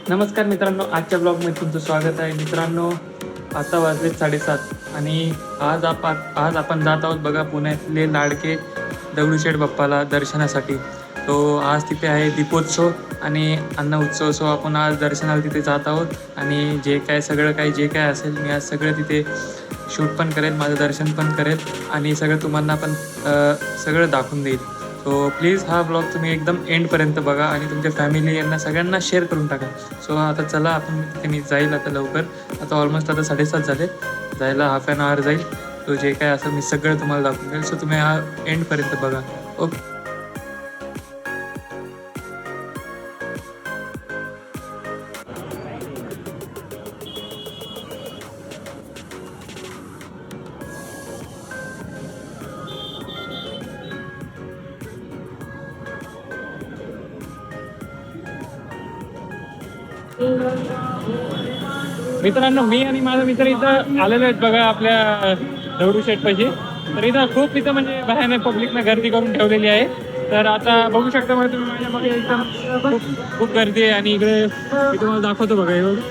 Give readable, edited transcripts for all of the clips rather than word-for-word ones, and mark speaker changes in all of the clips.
Speaker 1: नमस्कार मित्रांनो, आजच्या ब्लॉगमध्ये तुमचं स्वागत आहे. मित्रांनो, आता वाजले 7:30 आणि आज आपण जात आहोत बघा पुण्यातले लाडके दगडूशेठ बाप्पाला दर्शनासाठी. तो आज तिथे आहे दीपोत्सव आणि अन्न उत्सव. सो आपण आज दर्शनाला तिथे जात आहोत आणि जे काय असेल मी आज सगळं तिथे शूट पण करेल, माझं दर्शन पण करेल आणि सगळं तुम्हाला पण सगळं दाखवून देईल. सो प्लीज हा ब्लॉग तुम्ही एकदम एंडपर्यंत बघा आणि तुमच्या फॅमिली यांना सगळ्यांना शेअर करून टाका. सो आता चला आपण तिथे मी जाईल आता लवकर. आता ऑलमोस्ट आता 7:30 झाले, जायला हाफ ॲन आवर जाईल. तो जे काय असेल मी सगळं तुम्हाला दाखवून देईल. सो तुम्ही हा एंडपर्यंत बघा. ओके. मित्रांनो, मी आणि माझा मित्र इथं आलेलो आहेत बघा आपल्या दगडूशेठ पाशी. तर इथं म्हणजे भयानक पब्लिकनं गर्दी करून ठेवलेली आहे. तर आता बघू शकता मग तुम्ही माझ्या बघा एकदम खूप गर्दी आहे आणि इकडे मी तुम्हाला दाखवतो बघा एवढं.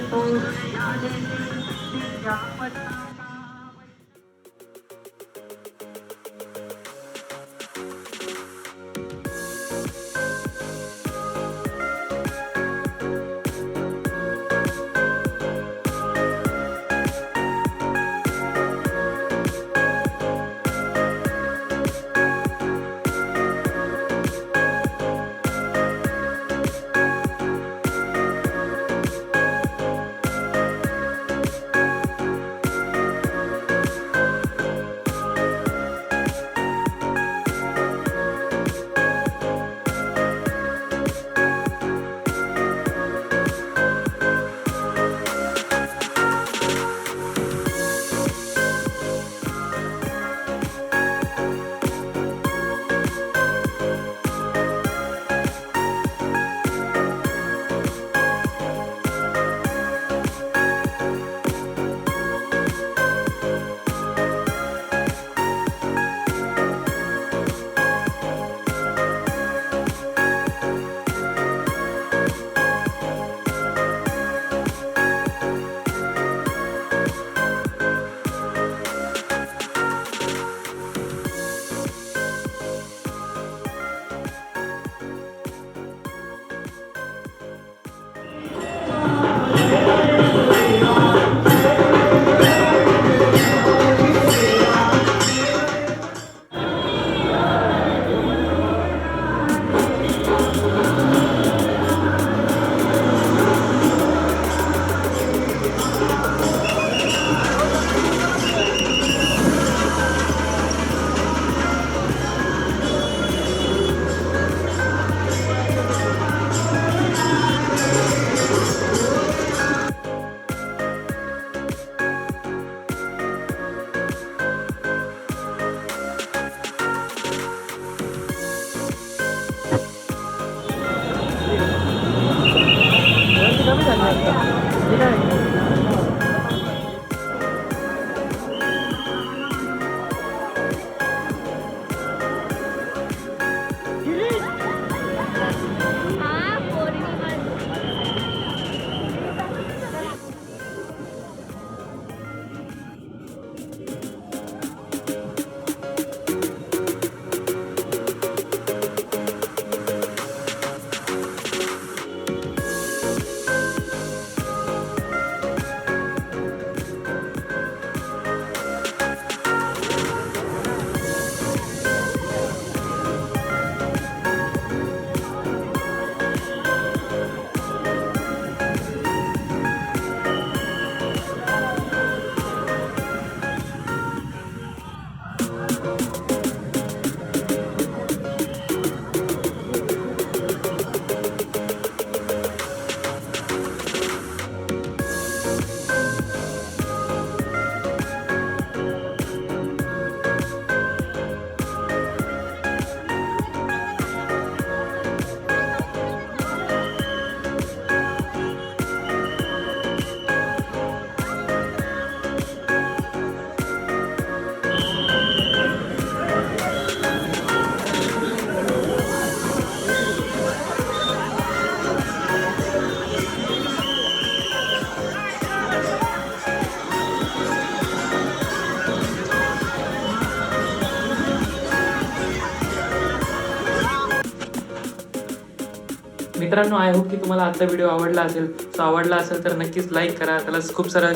Speaker 1: मित्रांनो, आय होप की तुम्हाला आजचा व्हिडिओ आवडला असेल. सो आवडला असेल तर नक्कीच लाईक करा, त्याला खूप सारं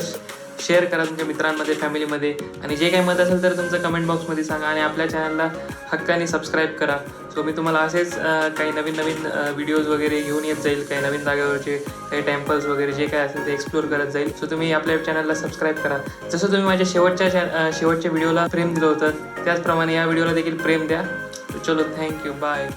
Speaker 1: शेअर करा तुमच्या मित्रांमध्ये, फॅमिलीमध्ये. आणि जे काही मत असेल तर तुमचं कमेंट बॉक्समध्ये सांगा. आणि आपल्या चॅनलला हक्काने सबस्क्राईब करा. सो मी तुम्हाला असेच काही नवीन नवीन व्हिडिओज वगैरे घेऊन येत जाईल. काही नवीन जागेवरचे काही टेम्पल्स वगैरे जे काय असेल ते एक्सप्लोर करत जाईल. सो तुम्ही आपल्या चॅनलला सबस्क्राईब करा. जसं तुम्ही माझ्या शेवटच्या व्हिडिओला प्रेम दिलं होतं त्याचप्रमाणे या व्हिडिओला देखील प्रेम द्या. चलो, थँक्यू, बाय.